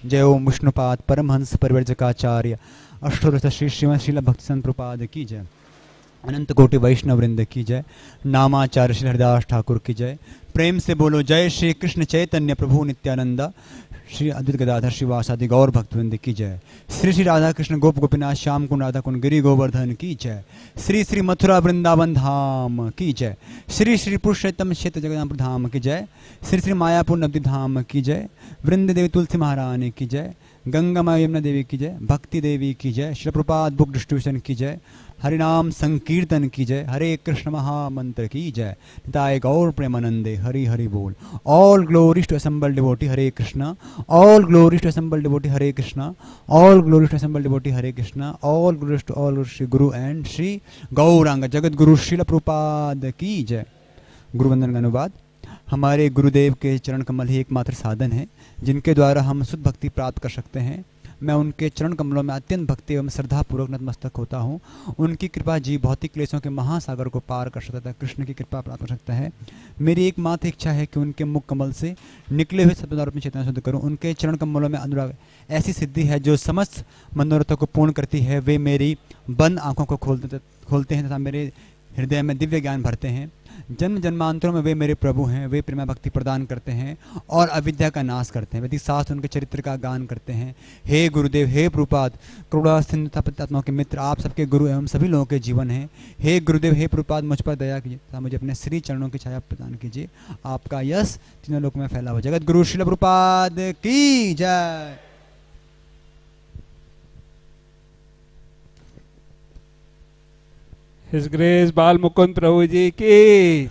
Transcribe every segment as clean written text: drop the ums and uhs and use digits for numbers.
जय ओम विष्णुपाद परमहंस परिव्रजकाचार्य अष्टोत्तर श्री श्रीमद श्रील भक्ति संत प्रपाद की जय। अनंत कोटि वैष्णव वृंद की जय। नामाचार्य श्री हरिदास ठाकुर की जय। प्रेम से बोलो जय श्री कृष्ण चैतन्य प्रभु नित्यानंदा श्री अद्वैत गदाधर श्रीवासादि गौर भक्तवृंद की जय। श्री श्री राधा कृष्ण गोप गोपीनाथ श्याम कुंड राधा कुंड गिरि गोवर्धन की जय। श्री श्री मथुरा वृंदावन धाम की जय। श्री श्री पुरुषोत्तम क्षेत्र जगन्नाथ धाम की जय। श्री श्री मायापुर नवद्वीप धाम की जय। वृंद देवी तुलसी महारानी की जय। गंगा माँ यमुना देवी की जय। भक्ति देवी की जय। श्री प्रपाद बुक डिस्ट्रीब्यूशन की जय। हरिनाम संकीर्तन की जय। हरे कृष्ण महामंत्र की जय। निताय गौर प्रेमानंदे हरि हरि बोल। All glories to assemble devotee Hare Krishna. All glories to assemble devotee Hare Krishna. All glories to assemble devotee Hare Krishna. All glories to all Shri guru and Shri Gaurang Jagat Guru Srila Prabhupada की जय। गुरु वंदन का अनुवाद। हमारे गुरुदेव के चरण कमल ही एकमात्र साधन है जिनके द्वारा हम शुद्ध भक्ति प्राप्त कर सकते हैं। मैं उनके चरण कमलों में अत्यंत भक्ति एवं श्रद्धापूर्वक नतमस्तक होता हूँ। उनकी कृपा जी भौतिक क्लेशों के महासागर को पार कर सकता है, कृष्ण की कृपा प्राप्त कर सकता है। मेरी एकमात्र इच्छा है कि उनके मुख कमल से निकले हुए शब्दों में चेतना शुद्ध करूँ। उनके चरण कमलों में अनुराग ऐसी सिद्धि है जो समस्त मनोरथों को पूर्ण करती है। वे मेरी बंद आँखों को खोलते हैं तथा मेरे हृदय में दिव्य ज्ञान भरते हैं। जन्म जन्मांतरों में वे मेरे प्रभु हैं। वे प्रेमा भक्ति प्रदान करते हैं और अविद्या का नाश करते हैं। वैदिक शास्त्र उनके चरित्र का गान करते हैं। हे गुरुदेव, हे प्रभुपाद, करुणा सिंधु आत्माओं के मित्र, आप सबके गुरु एवं सभी लोगों के जीवन हैं। हे गुरुदेव, हे प्रभुपाद, मुझ पर दया कीजिए तथा मुझे अपने श्री चरणों की छाया प्रदान कीजिए। आपका यश तीनों लोक में फैला हुआ। जगत गुरु श्रील प्रभुपाद की जय। His Grace Bal Mukund Prabhu Ji ki.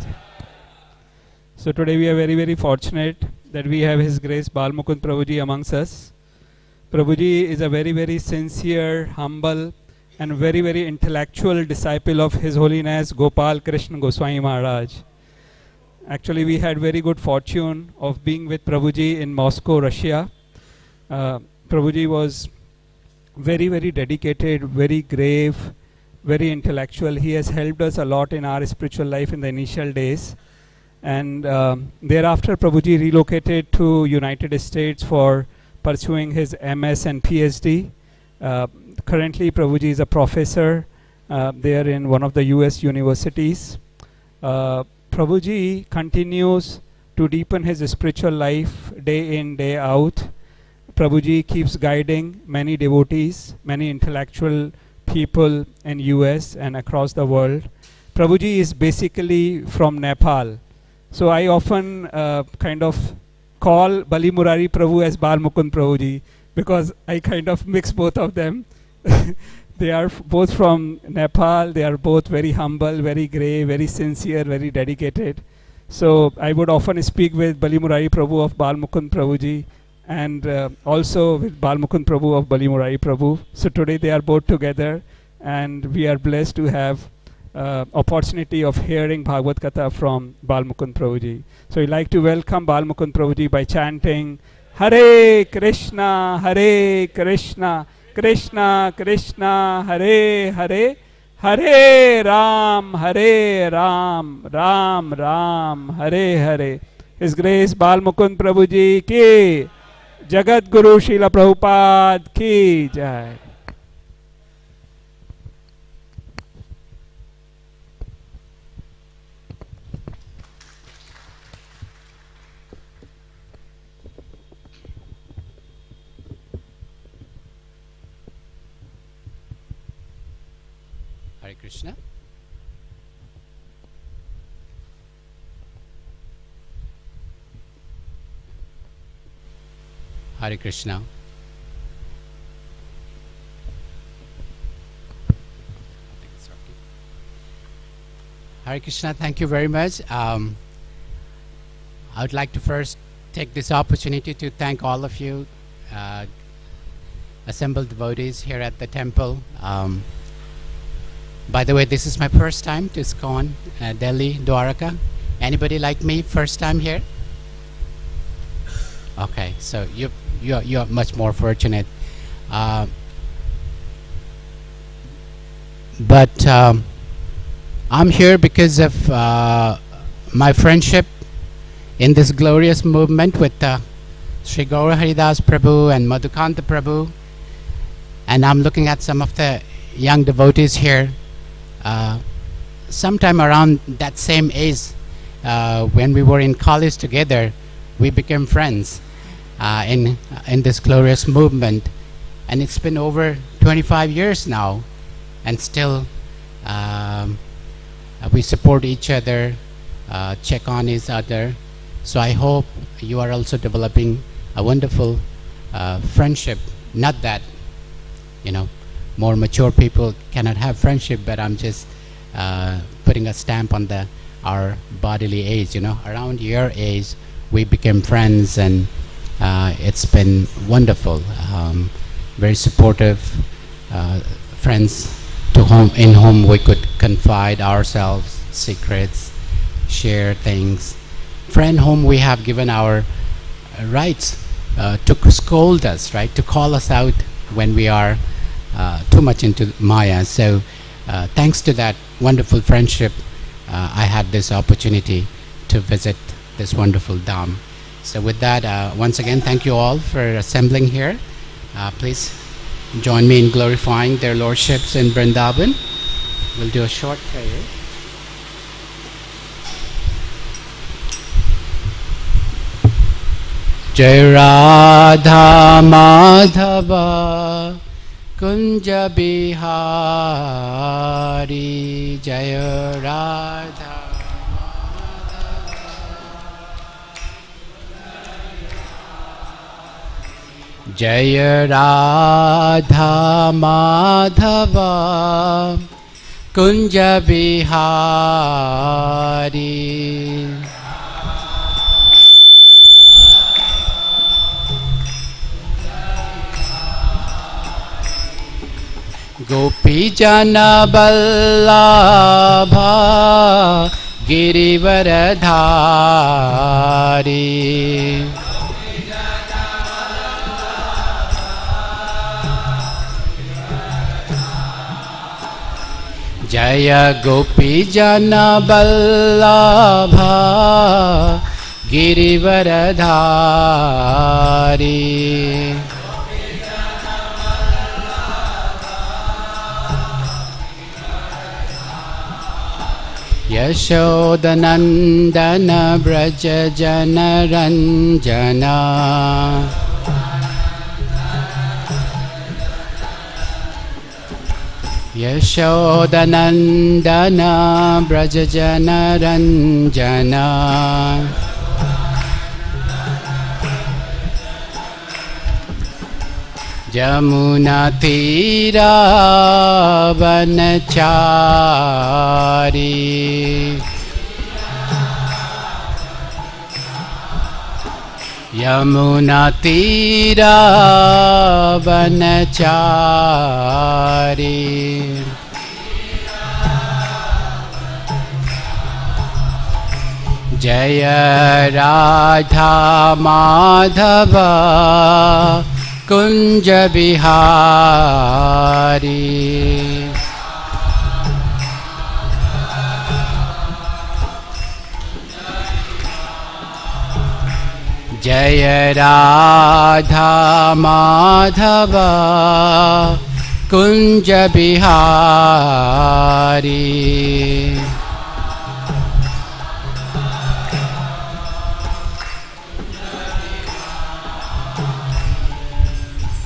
So today we are very, very fortunate that we have His Grace Bal Mukund Prabhu Ji amongst us. Prabhu Ji is a very, very sincere, humble and very, very intellectual disciple of His Holiness Gopal Krishna Goswami Maharaj. Actually, we had very good fortune of being with Prabhu Ji in Moscow, Russia. Prabhu Ji was very, very dedicated, very grave, very intellectual. He has helped us a lot in our spiritual life in the initial days, and thereafter Prabhuji relocated to United States for pursuing his MS and PhD. Currently Prabhuji is a professor there in one of the US universities. Prabhuji continues to deepen his spiritual life day in, day out. Prabhuji keeps guiding many devotees, many intellectual people in US and across the world. Prabhuji is basically from Nepal. So I often kind of call Bali Murari Prabhu as Bal Mukund Prabhuji because I kind of mix both of them. They are both from Nepal. They are both very humble, very grey, very sincere, very dedicated. So I would often speak with Bali Murari Prabhu of Bal Mukund Prabhuji and also with Bal Mukund Prabhu of Bali Murari Prabhu. So today they are both together and we are blessed to have opportunity of hearing Bhagavad Katha from Bal Mukund Prabhuji. So we'd like to welcome Bal Mukund Prabhuji by chanting Hare Krishna, Hare Krishna, Krishna Krishna, Hare Hare, Hare Ram, Ram Ram, Hare Hare. His Grace Bal Mukund Prabhuji ki. Jagat Guru Srila Prabhupada की जय। Hare Krishna. Hare Krishna. Hare Krishna, thank you very much. I would like to first take this opportunity to thank all of you assembled devotees here at the temple. By the way, this is my first time to ISKCON Delhi, Dwarka. Anybody like me, first time here? Okay, so you're much more fortunate. But I'm here because of my friendship in this glorious movement with Sri Gaura Haridas Prabhu and Madhukanta Prabhu. And I'm looking at some of the young devotees here. Sometime around that same age, when we were in college together, we became friends in this glorious movement. And it's been over 25 years now, and still we support each other, check on each other. So I hope you are also developing a wonderful friendship. Not that, more mature people cannot have friendship, but I'm just putting a stamp on our bodily age. Around your age, we became friends, and it's been wonderful. Very supportive friends in whom we could confide ourselves, secrets, share things. Friend whom we have given our rights to scold us, right? To call us out when we are too much into Maya. So thanks to that wonderful friendship, I had this opportunity to visit this wonderful Dham. So with that, once again, thank you all for assembling here. Please join me in glorifying their lordships in Vrindavan. We'll do a short prayer. Jai Radha Madhava Kunja Bihari, Jai Radha Jai Radha Madhava Kunja Bihari. Gopi Jana Vallabha Girivaradhari. Jaya Gopi Jana Vallabha Girivaradhari. Yashodanandana Braja Jana Ranjana. Yashodanandana Braja Jana Ranjana. Jamuna Tira Vanachari. Yamuna Tira Vanachari. Jaya Radha Madhava Kunja Bihari. Jaya Radha Madhava Kunja Bihari.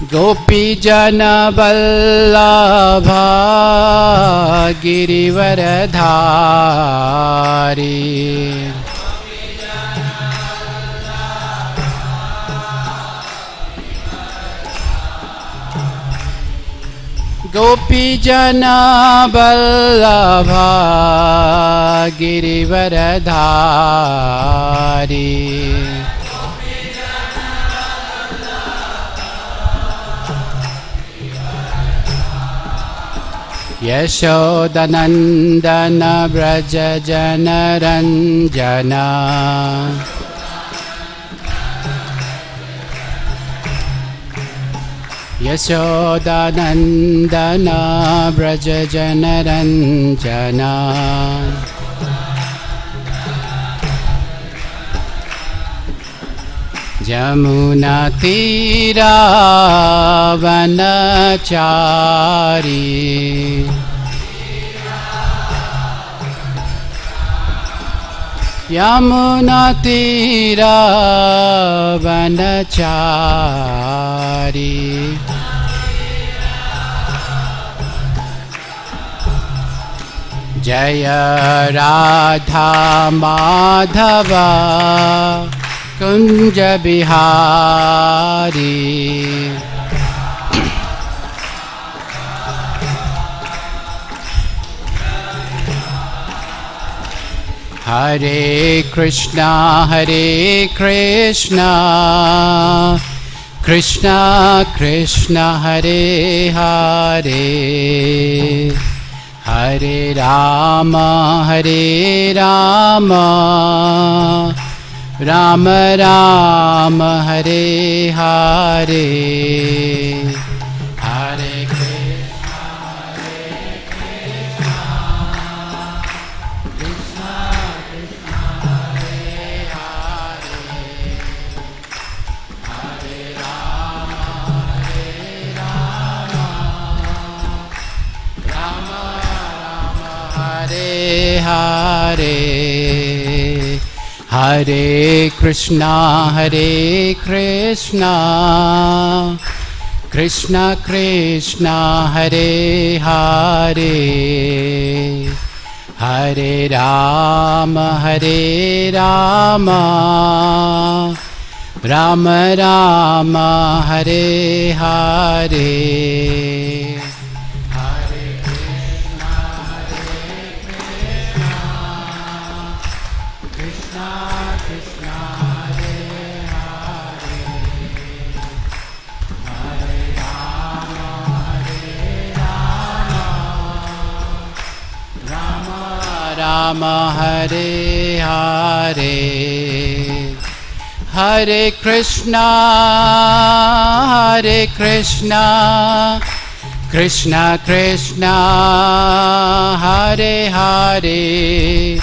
Gopi Jana Vallabha Girivaradhari. Gopi Jana Vallabha Girivaradhari. Yashodanandana Braja Jana Ranjana. Yashodanandana Braja Jana Ranjana. Jamuna tira vanachari Yamuna tira vanachari Jaya Radha Madhava Kunja Bihari Hare Krishna Krishna Krishna Hare Hare Hare Rama Rama Rama Hare Hare Hare Krishna Krishna Krishna Hare Hare Hare Rama Rama Hare Hare Hare Krishna Krishna Krishna Hare Hare Hare Rama Rama Rama Hare Hare Rama Hare Hare Hare Krishna Krishna Krishna Hare Hare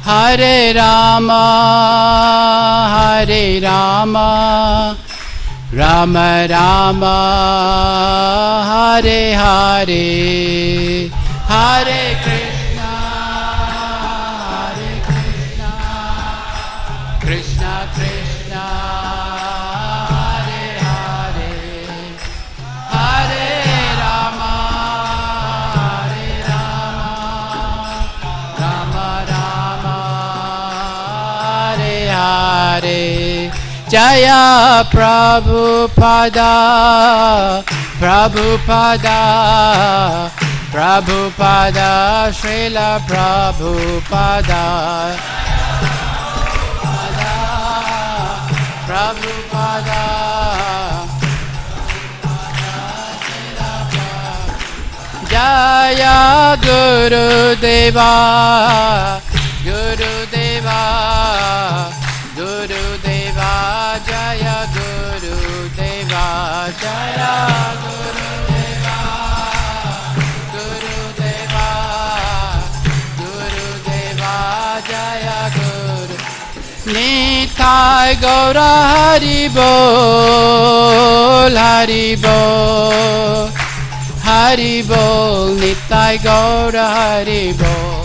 Hare Rama Rama Rama Hare Hare Hare Krishna Krishna Krishna Hare Hare Hare Rama Rama Rama Hare Hare Jaya Prabhupada Srila Prabhupada Jaya Guru Deva Jaya Guru Deva Jaya Guru Deva Jaya Guru Nitai Gaura Hari Bol Nitai Gaura Hari Bol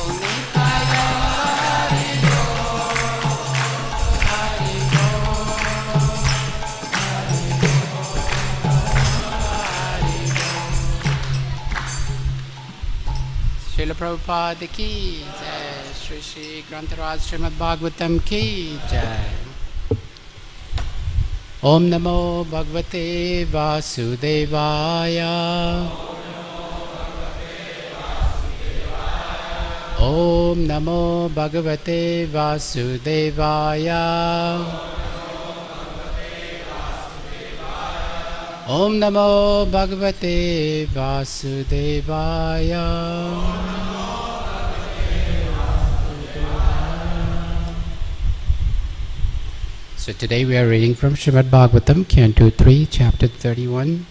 Srila Prabhupada ki jai, Shri Grantharaj Srimad Bhagavatam ki jai. Om Namo Bhagavate Vasudevaya. Om Namo Bhagavate Vasudevaya. Om Namo Bhagavate Vasudevaya. So today we are reading from Srimad Bhagavatam, Canto 3, Chapter 31,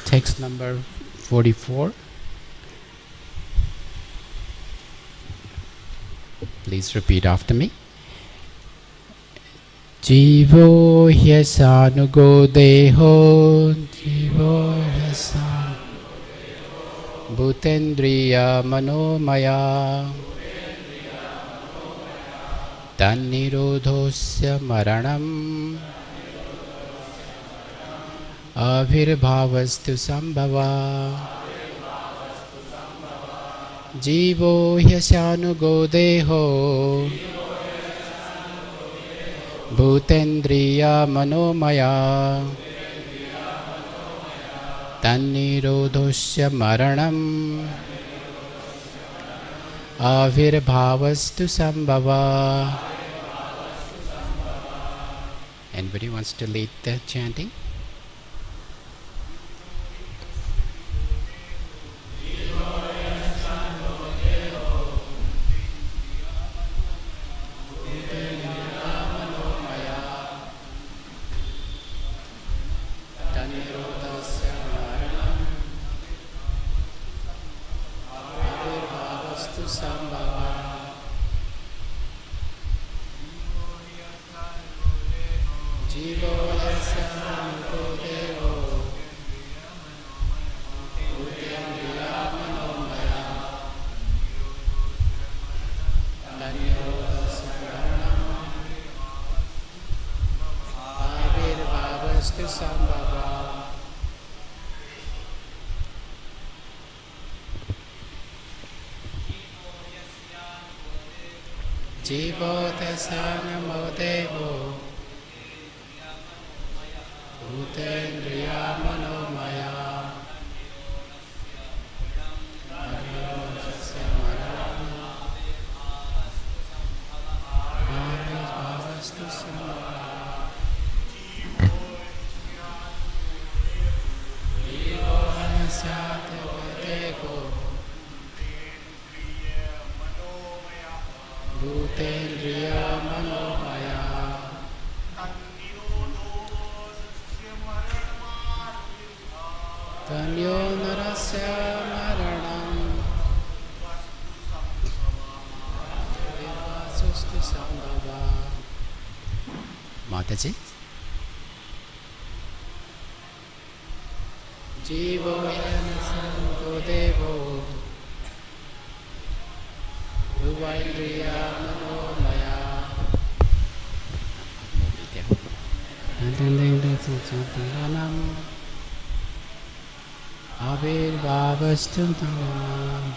text number 44. Please repeat after me. Jivo hyasanugo deho, jivo hyasan bhutendriya manomaya tannirodhosya maranam abhirbhavastu sambhava. Jivo hyasanugo deho, bhutendriya manomaya tannirodhosya maranam avirbhavastu sambhava. Anybody wants to lead the chanting? Jivo tesana devo, bhutendriya manomaya tannirodhosya maranam abhirbhavastu sambhava. Jivo hyasanugo devo, bhutendriya manomaya tannirodhosya maranam abhirbhavastu sambhava. Mataji. Jivo hyasanugo devo, bhutendriya manomaya tannirodhosya abhirbhavastu sambhava.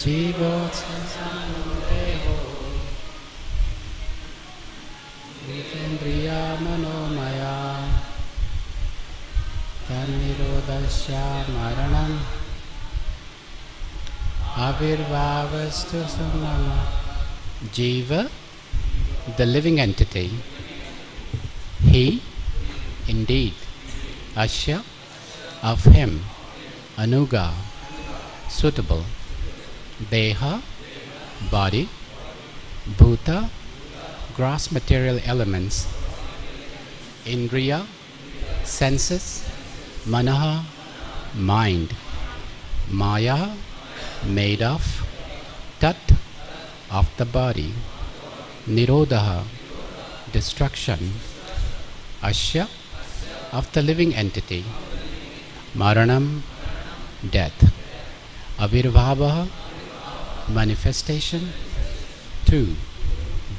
Jivo hyasanugo devo, bhutendriya manomaya tannirodhosya maranam abhirbhavastu sambhava. Jiva, the living entity. He, indeed. Asya, of him. Anuga, suitable. Deha, body. Bhuta, gross material elements. Indriya, senses. Manaha, mind. Maya, made of. Tat, of the body. Nirodha, destruction. Asya, of the living entity. Maranam, death. Avirbhava, manifestation. 2.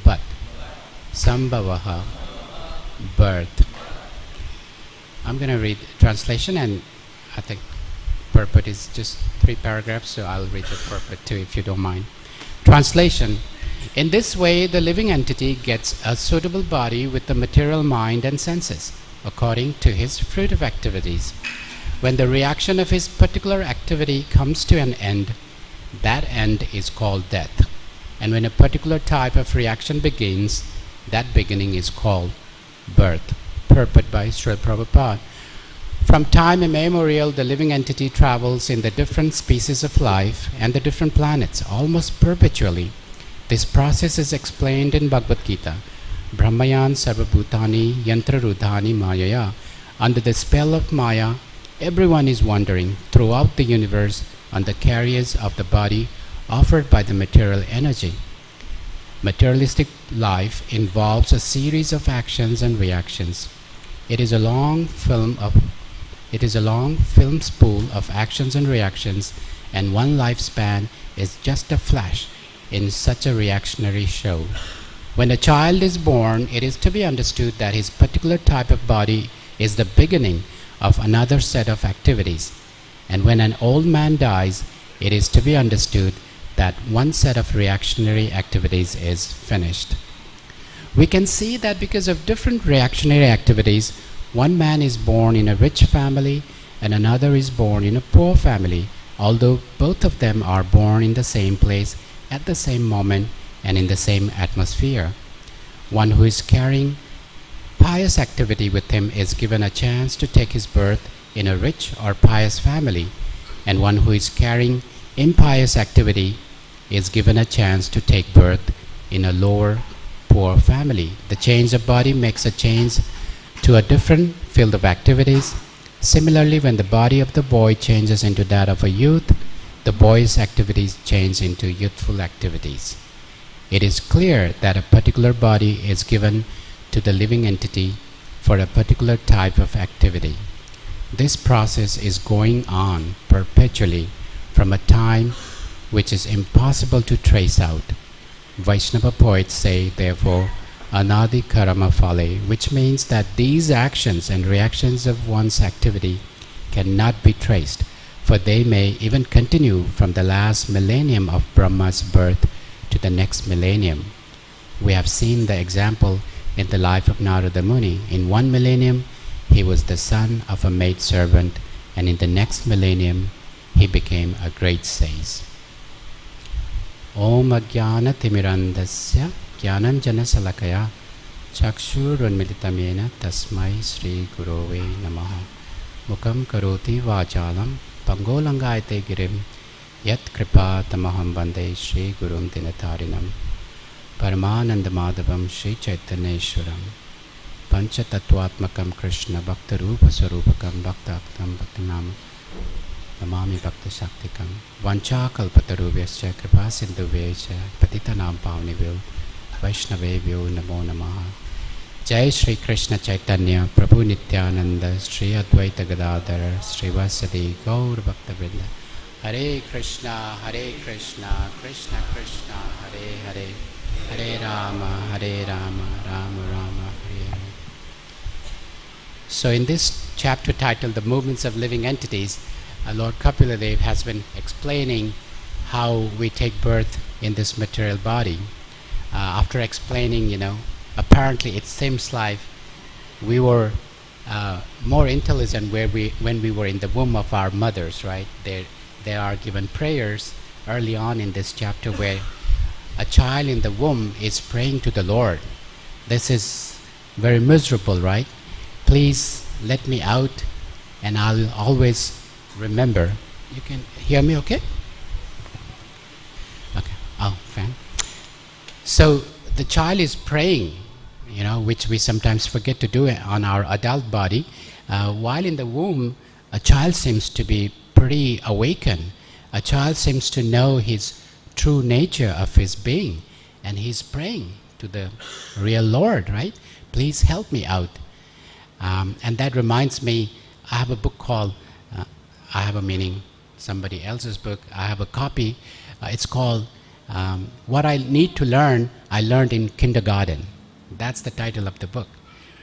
But. Sambhavaha, birth. I'm going to read translation, and I think purport is just 3 paragraphs, so I'll read the purport too if you don't mind. Translation. In this way, the living entity gets a suitable body with the material mind and senses, according to his fruitive activities. When the reaction of his particular activity comes to an end, that end is called death. And when a particular type of reaction begins, that beginning is called birth. Purport by Srila Prabhupada. From time immemorial, the living entity travels in the different species of life and the different planets almost perpetually. This process is explained in Bhagavad Gita. Brahmayan sarvabhutani yantrarudhani mayaya. Under the spell of Maya, everyone is wandering throughout the universe on the carriers of the body offered by the material energy. Materialistic life involves a series of actions and reactions. It is a long film spool of actions and reactions, and one lifespan is just a flash in such a reactionary show. When a child is born, it is to be understood that his particular type of body is the beginning of another set of activities. And when an old man dies, it is to be understood that one set of reactionary activities is finished. We can see that because of different reactionary activities, one man is born in a rich family and another is born in a poor family, although both of them are born in the same place at the same moment and in the same atmosphere. One who is carrying pious activity with him is given a chance to take his birth in a rich or pious family, and one who is carrying impious activity is given a chance to take birth in a lower, poor family. The change of body makes a change to a different field of activities. Similarly, when the body of the boy changes into that of a youth, the boy's activities change into youthful activities. It is clear that a particular body is given to the living entity for a particular type of activity. This process is going on perpetually from a time which is impossible to trace out. Vaishnava poets say, therefore, anadi karma phale, which means that these actions and reactions of one's activity cannot be traced, for they may even continue from the last millennium of Brahma's birth to the next millennium. We have seen the example in the life of Narada Muni. In one millennium, he was the son of a maidservant, and in the next millennium, he became a great sage. Om Ajnana Timirandasya Jnananjana Salakaya Chakshurunmilitamena Tasmai Sri Gurove Namaha Mukam Karoti Vachalam Pangolangayate Girim Yat Kripa Tamaham Bande Sri Gurum Dinatarinam Paramananda Madhavam Sri Chaitaneshwaram Pancha Tattvatmakam Krishna Bhakta Rupa Sarupakam Bhakta Aktam Bhaktinam Namami Bhakta Shaktikam Vancha Kalpatarubhyascha Kripa Sindhuvescha Patitanam Pavnivyo Vaishnavevyo Namo Namaha. Jai Shri Krishna Chaitanya Prabhu Nityananda Shri Advaita Gadadhara Shri Vasadi Gaur Bhakta Vrinda. Hare Krishna Krishna Krishna Hare Hare Hare Rama Rama Rama Hare Hare. So in this chapter titled The Movements of Living Entities, Lord Kapila has been explaining how we take birth in this material body. After explaining, apparently it seems like we were more intelligent when we were in the womb of our mothers, right? They are given prayers early on in this chapter where a child in the womb is praying to the Lord. This is very miserable, right? Please let me out and I'll always remember. You can hear me okay? Okay. Oh, fine. So the child is praying, which we sometimes forget to do on our adult body. While in the womb, a child seems to be pretty awakened. A child seems to know his true nature of his being, and he's praying to the real Lord, right? Please help me out. And that reminds me, I have a book called somebody else's book. I have a copy. It's called What I Need to Learn, I Learned in Kindergarten. That's the title of the book.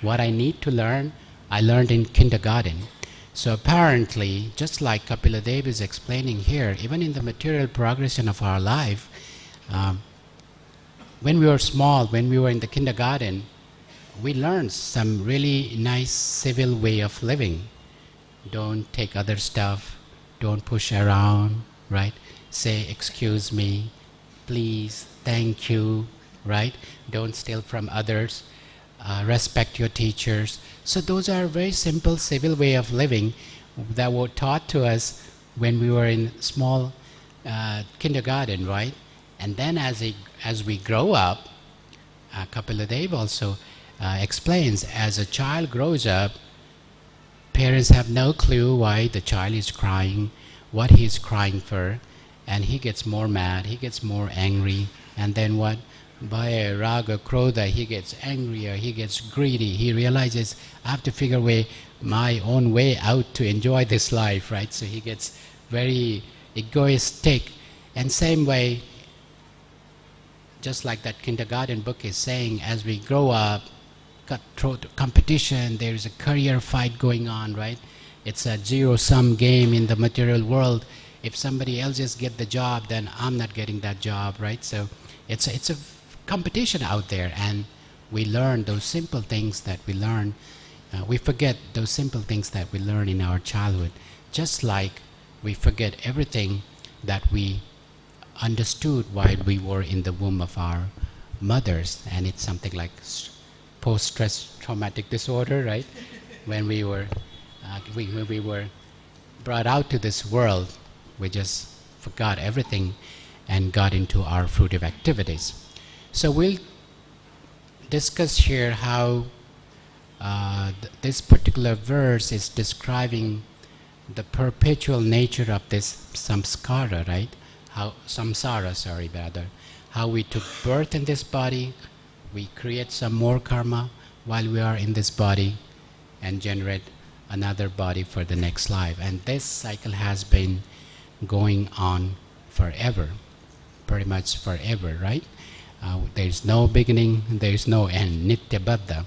What I Need to Learn, I Learned in Kindergarten. So apparently, just like Kapila Dev is explaining here, even in the material progression of our life, when we were small, when we were in the kindergarten, we learned some really nice civil way of living. Don't take other stuff, don't push around, right? Say, excuse me, please, thank you, right? Don't steal from others, respect your teachers. So those are very simple civil way of living that were taught to us when we were in small kindergarten, right? And then as we grow up, Kapila Dev also explains, as a child grows up, parents have no clue why the child is crying, what he is crying for, and he gets more mad, he gets more angry, and then what? Bhaya, Raga, Krodha, he gets angrier, he gets greedy, he realizes I have to figure my own way out to enjoy this life, right? So he gets very egoistic. And same way, just like that kindergarten book is saying, as we grow up, cutthroat competition, there is a career fight going on, right? It's a zero-sum game in the material world. If somebody else just get the job, then I'm not getting that job, right? So it's a competition out there, and we learn those simple things that we learn. We forget those simple things that we learn in our childhood, just like we forget everything that we understood while we were in the womb of our mothers. And it's something like post-stress traumatic disorder, right? When we were brought out to this world, we just forgot everything and got into our fruitive activities. So we'll discuss here how this particular verse is describing the perpetual nature of this samskara, right? How we took birth in this body, we create some more karma while we are in this body and generate another body for the next life. And this cycle has been going on forever, pretty much forever, right? There's no beginning, there's no end, nitya baddha.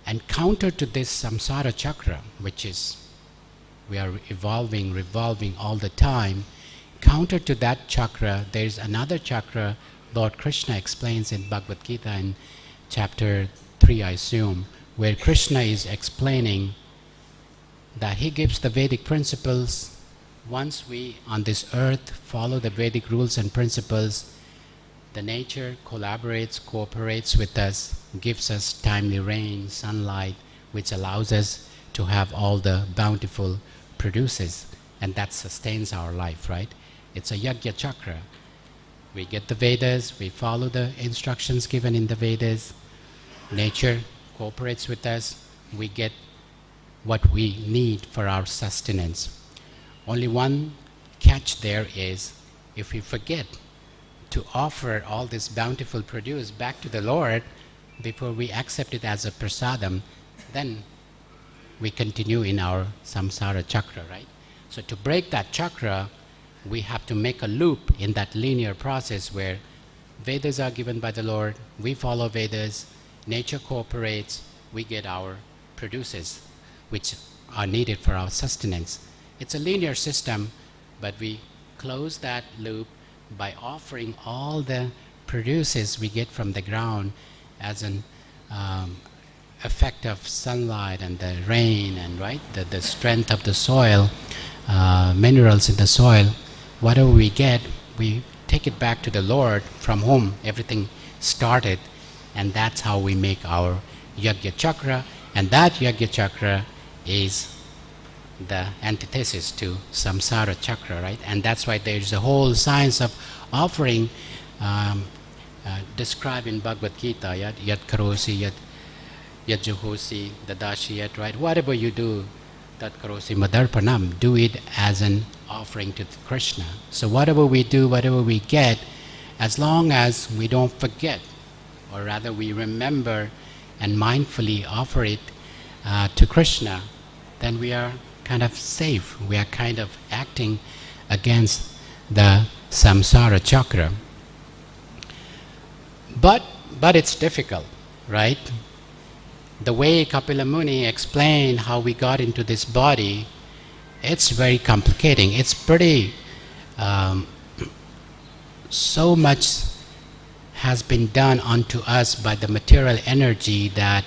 And counter to this samsara chakra, which is we are evolving, revolving all the time, counter to that chakra, there's another chakra Lord Krishna explains in Bhagavad Gita in chapter 3, I assume, where Krishna is explaining that he gives the Vedic principles. Once we on this earth follow the Vedic rules and principles, the nature collaborates, cooperates with us, gives us timely rain, sunlight, which allows us to have all the bountiful produces, and that sustains our life, right? It's a yajna chakra. We get the Vedas, we follow the instructions given in the Vedas, nature cooperates with us, we get what we need for our sustenance. Only one catch there is, if we forget to offer all this bountiful produce back to the Lord before we accept it as a prasadam, then we continue in our samsara chakra, right? So to break that chakra, we have to make a loop in that linear process where Vedas are given by the Lord, we follow Vedas, nature cooperates, we get our produces which are needed for our sustenance. It's a linear system, but we close that loop by offering all the produces we get from the ground as an effect of sunlight and the rain and the strength of the soil, minerals in the soil. Whatever we get, we take it back to the Lord from whom everything started, and that's how we make our yajna chakra, and that yajna chakra is the antithesis to samsara chakra, right? And that's why there's a whole science of offering described in Bhagavad Gita, yad karosi, yad juhosi, dadashi, yad, right? Whatever you do, tat karosi madarpanam, do it as an offering to Krishna. So whatever we do, whatever we get, as long as we don't forget, or rather we remember and mindfully offer it to Krishna, then we are kind of safe. We are kind of acting against the samsara chakra. But it's difficult, right? The way Kapila Muni explained how we got into this body, it's very complicating. It's pretty, so much has been done unto us by the material energy that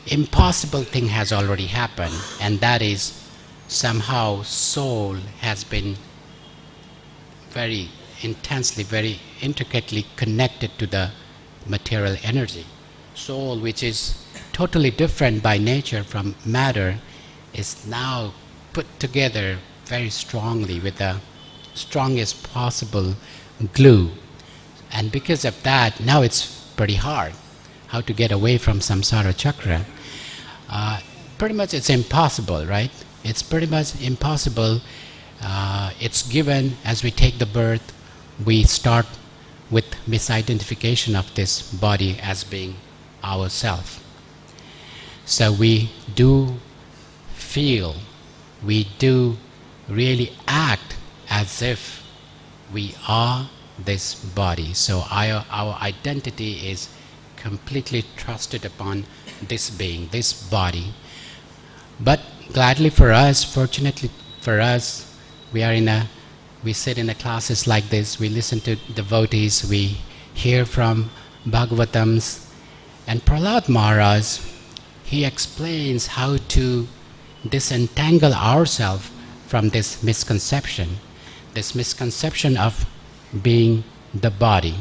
impossible thing has already happened, and that is somehow soul has been very intensely, very intricately connected to the material energy. Soul, which is totally different by nature from matter, is now put together very strongly with the strongest possible glue. And because of that, now it's pretty hard how to get away from samsara chakra. Pretty much it's impossible, right? It's pretty much impossible. It's given as we take the birth, we start with misidentification of this body as being ourself. So we do feel, we do really act as if we are this body. So our identity is completely trusted upon this being, this body. But gladly for us, fortunately for us, we sit in the classes like this, we listen to devotees, we hear from Bhagavatams, and Prahlad Maharaj, he explains how to disentangle ourselves from this misconception of being the body.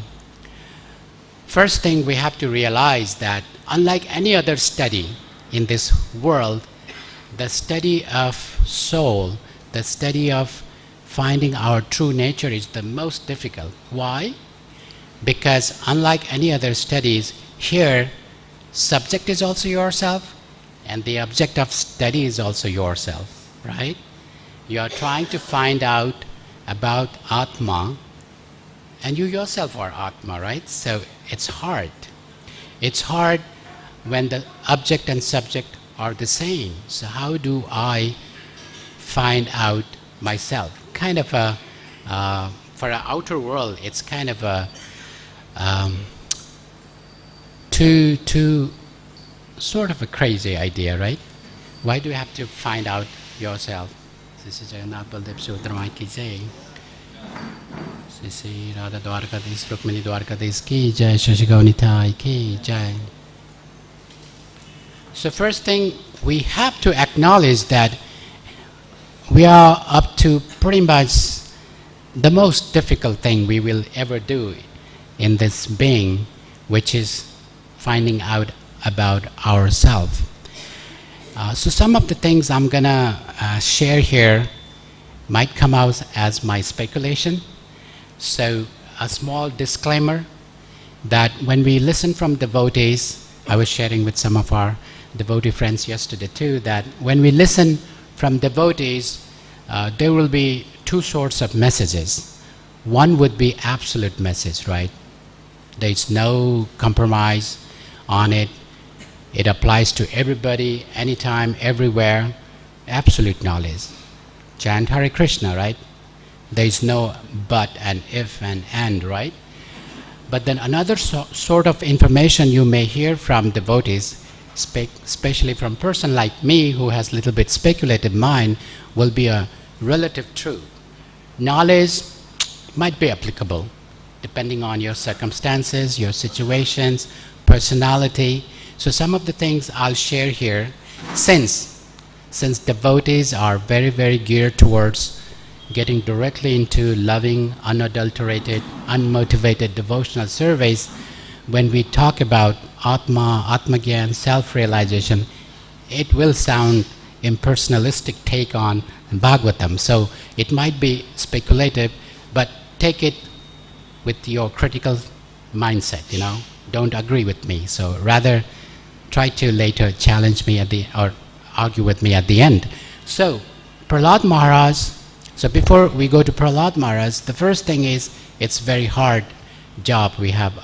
First thing we have to realize that unlike any other study in this world, the study of soul, the study of finding our true nature is the most difficult. Why? Because unlike any other studies, here subject is also yourself and the object of study is also yourself, right? You are trying to find out about Atma and you yourself are Atma, right? So it's hard. It's hard when the object and subject are the same. So how do I find out myself? Kind of a, for an outer world, it's kind of a too sort of a crazy idea, right? Why do you have to find out yourself? This is Jagannath Baldev Sutramai ki jai. Sisi Radha Dwarkadis, Rukmini Dwarkadis ki jai, Shashikaunitai ki jai. So first thing, we have to acknowledge that we are up to pretty much the most difficult thing we will ever do in this being, which is finding out about ourselves. So some of the things I'm gonna share here might come out as my speculation. So a small disclaimer that when we listen from devotees, I was sharing with some of our devotee friends yesterday too, that when we listen from devotees, there will be two sorts of messages. One would be absolute message, right? There is no compromise on it. It applies to everybody, anytime, everywhere. Absolute knowledge. Chant Hare Krishna, right? There is no but and if and, right? But then another sort of information you may hear from devotees, especially from a person like me who has a little bit speculative mind, will be a relative truth. Knowledge might be applicable depending on your circumstances, your situations, personality. So some of the things I'll share here, since devotees are very, very geared towards getting directly into loving, unadulterated, unmotivated devotional service, when we talk about Atma, Atmagyan, self-realization, it will sound impersonalistic take on Bhagavatam. So it might be speculative, but take it with your critical mindset, you know. Don't agree with me. So rather try to later challenge me or argue with me at the end. So Prahlad Maharaj, so before we go to Prahlad Maharaj, the first thing is it's very hard job we have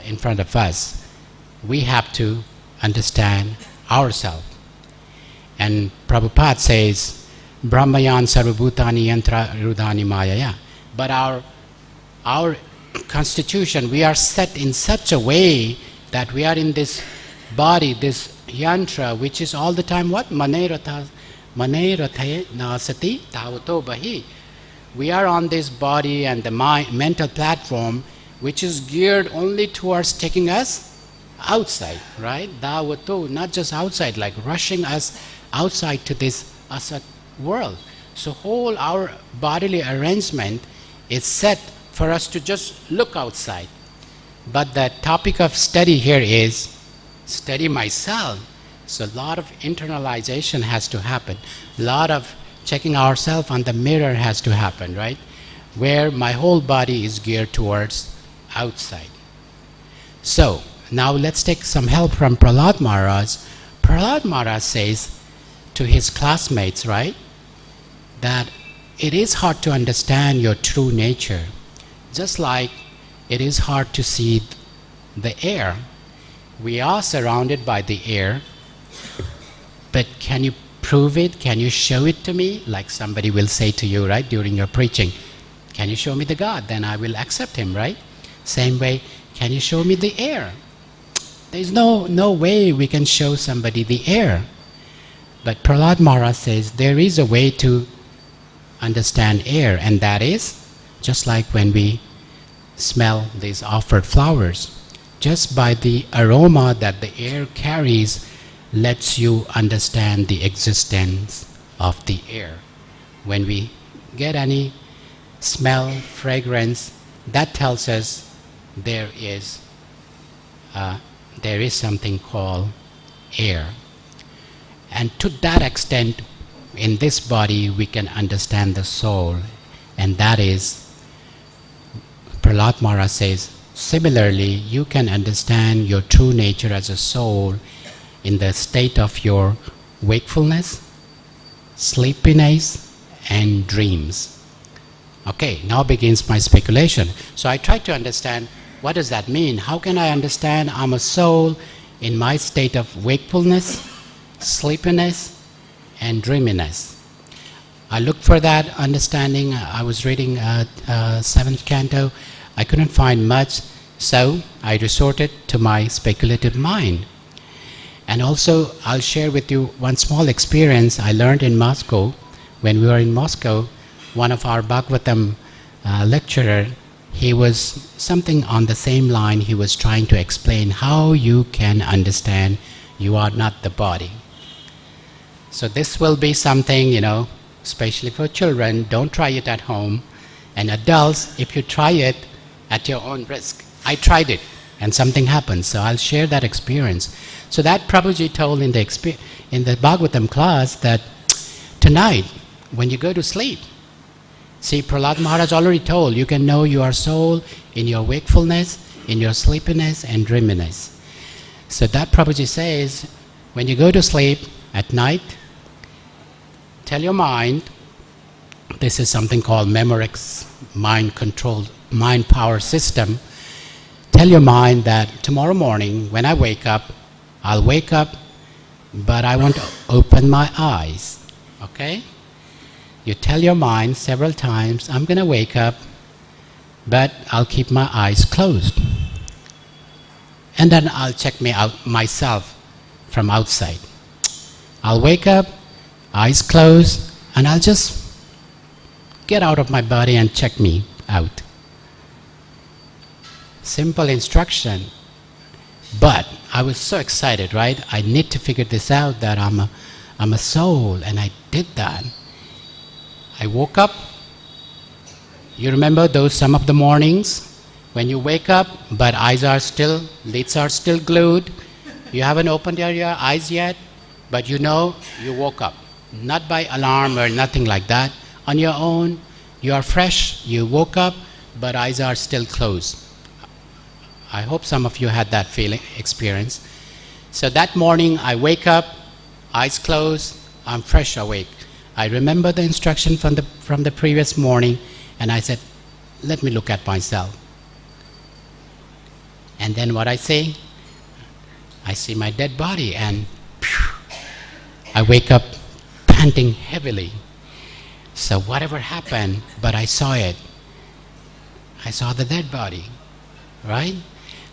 in front of us. We have to understand ourselves. And Prabhupada says, Brahmayan sarvabhutani yantra rudhani mayaya. But our constitution, we are set in such a way that we are in this body, this yantra, which is all the time what? Manerathe nasati tavato bahi. We are on this body and the mental platform which is geared only towards taking us outside, right? Davato, not just outside, like rushing us outside to this asat world. So whole our bodily arrangement is set for us to just look outside. But the topic of study here is study myself. So a lot of internalization has to happen. A lot of checking ourselves on the mirror has to happen, right? Where my whole body is geared towards outside. So now let's take some help from Prahlad Maharaj. Prahlad Maharaj says to his classmates, right, that it is hard to understand your true nature Just like it is hard to see the air. We are surrounded by the air, but can you prove it? Can you show it to me? Like somebody will say to you, right, during your preaching, can you show me the God? Then I will accept him, right? Same way, can you show me the air? There's no way we can show somebody the air. But Prahlad Maharaj says there is a way to understand air, and that is just like when we smell these offered flowers. Just by the aroma that the air carries lets you understand the existence of the air. When we get any smell, fragrance, that tells us there is something called air. And to that extent, in this body we can understand the soul, and that is, Prahlad Maharaj says, similarly you can understand your true nature as a soul in the state of your wakefulness, sleepiness and dreams. Okay, now begins my speculation. So I try to understand, what does that mean? How can I understand I'm a soul in my state of wakefulness, sleepiness and dreaminess? I looked for that understanding. I was reading 7th canto. I couldn't find much, so I resorted to my speculative mind. And also I'll share with you one small experience I learned in Moscow. When we were in Moscow, one of our Bhagavatam lecturer, he was something on the same line. He was trying to explain how you can understand you are not the body. So this will be something, especially for children, don't try it at home. And adults, if you try it at your own risk. I tried it and something happened, so I'll share that experience. So that Prabhuji told in the Bhagavatam class that tonight, when you go to sleep, see, Prahlad Maharaj already told, you can know your soul in your wakefulness, in your sleepiness and dreaminess. So that Prabhuji says, when you go to sleep at night, tell your mind, this is something called Memorex, mind power system. Tell your mind that tomorrow morning when I wake up, I'll wake up, but I want to open my eyes. Okay? You tell your mind several times, I'm going to wake up, but I'll keep my eyes closed. And then I'll check myself from outside. I'll wake up, eyes closed, and I'll just get out of my body and check me out. Simple instruction, but I was so excited, right? I need to figure this out, that I'm a soul, and I did that. I woke up. You remember those some of the mornings when you wake up, but lids are still glued. You haven't opened your eyes yet, but you woke up. Not by alarm or nothing like that. On your own, you are fresh, you woke up, but eyes are still closed. I hope some of you had that experience. So that morning I wake up, eyes closed, I'm fresh awake. I remember the instruction from the previous morning, and I said, let me look at myself. And then what I say? I see my dead body, and I wake up panting heavily. So whatever happened, but I saw it. I saw the dead body, right?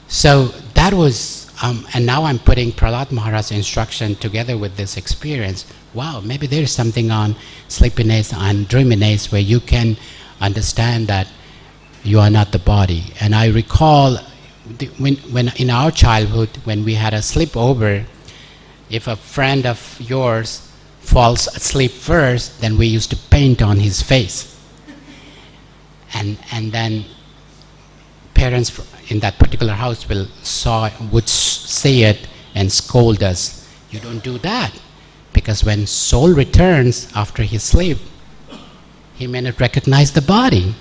So that was, and now I'm putting Prahlad Maharaj's instruction together with this experience. Wow, maybe there's something on sleepiness and dreaminess where you can understand that you are not the body. And I recall when in our childhood, when we had a sleepover, if a friend of yours falls asleep first, then we used to paint on his face. And then parents in that particular house would see it and scold us. You don't do that, because when soul returns after his sleep, he may not recognize the body,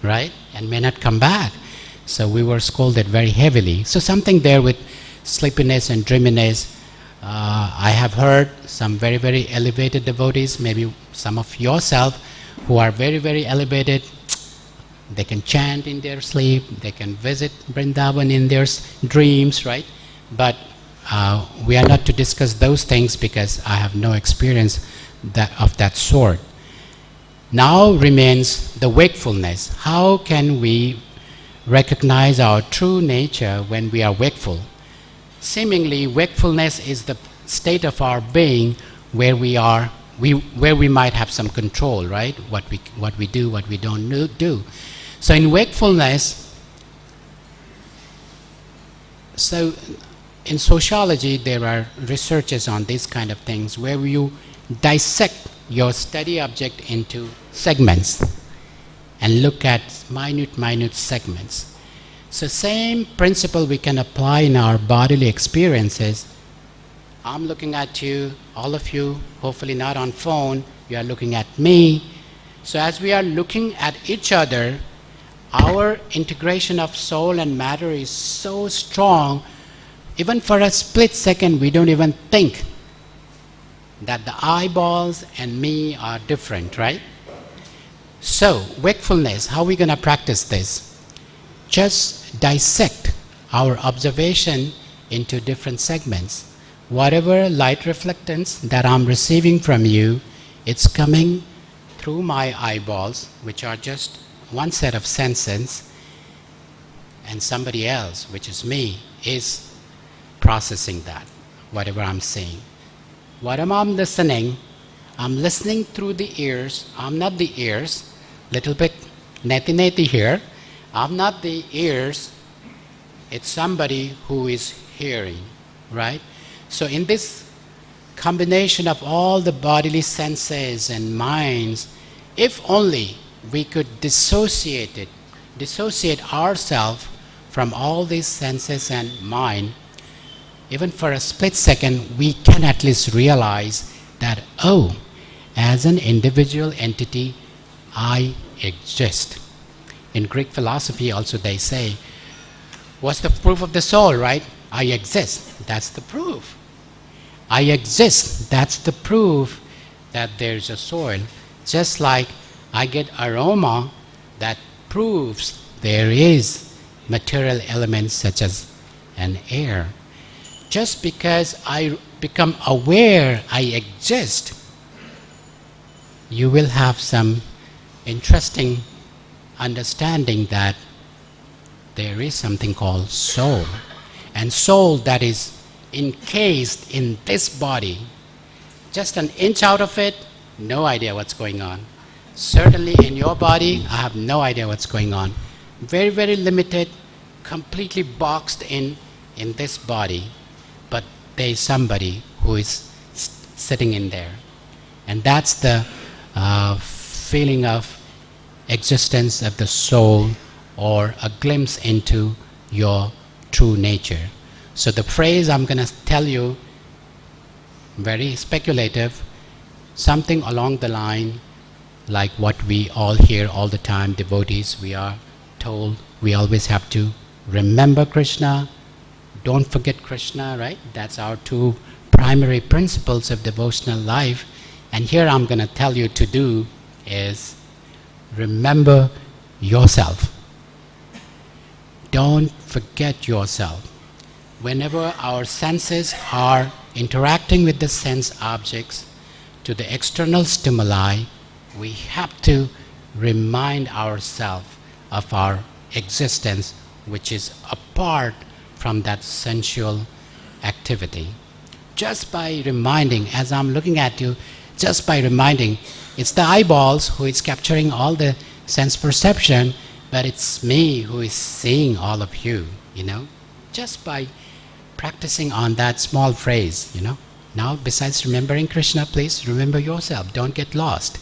right? And may not come back. So we were scolded very heavily. So something there with sleepiness and dreaminess. I have heard some very, very elevated devotees, maybe some of yourself who are very, very elevated. They can chant in their sleep, they can visit Vrindavan in their dreams, right? But we are not to discuss those things because I have no experience of that sort. Now remains the wakefulness. How can we recognize our true nature when we are wakeful? Seemingly, wakefulness is the state of our being where we might have some control, right? What we do, what we don't do. So in wakefulness, so in sociology there are researches on these kind of things where you dissect your study object into segments and look at minute segments. So same principle we can apply in our bodily experiences. I'm looking at you, all of you, hopefully not on phone, you are looking at me. So as we are looking at each other, our integration of soul and matter is so strong, even for a split second we don't even think that the eyeballs and me are different, right? So, wakefulness, how are we going to practice this? Just dissect our observation into different segments. Whatever light reflectance that I'm receiving from you, it's coming through my eyeballs, which are just one set of senses, and somebody else, which is me, is processing that, whatever I'm seeing. Whatever I'm listening through the ears. I'm not the ears, little bit neti here. I'm not the ears, it's somebody who is hearing, right? So in this combination of all the bodily senses and minds, if only we could dissociate ourselves from all these senses and mind, even for a split second, we can at least realize that, oh, as an individual entity, I exist. In Greek philosophy also they say, what's the proof of the soul, right? I exist, that's the proof. I exist, that's the proof that there's a soul. Just like I get aroma, that proves there is material elements such as an air. Just because I become aware I exist, you will have some interesting understanding that there is something called soul. And soul that is encased in this body, just an inch out of it, no idea what's going on. Certainly in your body, I have no idea what's going on. Very, very limited, completely boxed in this body. But there is somebody who is sitting in there. And that's the feeling of existence of the soul, or a glimpse into your true nature. So the phrase I'm going to tell you, very speculative, something along the line like what we all hear all the time, devotees, we are told we always have to remember Krishna, don't forget Krishna, right? That's our two primary principles of devotional life. And here I'm going to tell you to do is remember yourself. Don't forget yourself. Whenever our senses are interacting with the sense objects to the external stimuli, we have to remind ourselves of our existence, which is apart from that sensual activity. Just by reminding, as I'm looking at you, just by reminding, it's the eyeballs who is capturing all the sense perception, but it's me who is seeing all of you, you know, just by practicing on that small phrase, you know. Now, besides remembering Krishna, please remember yourself, don't get lost.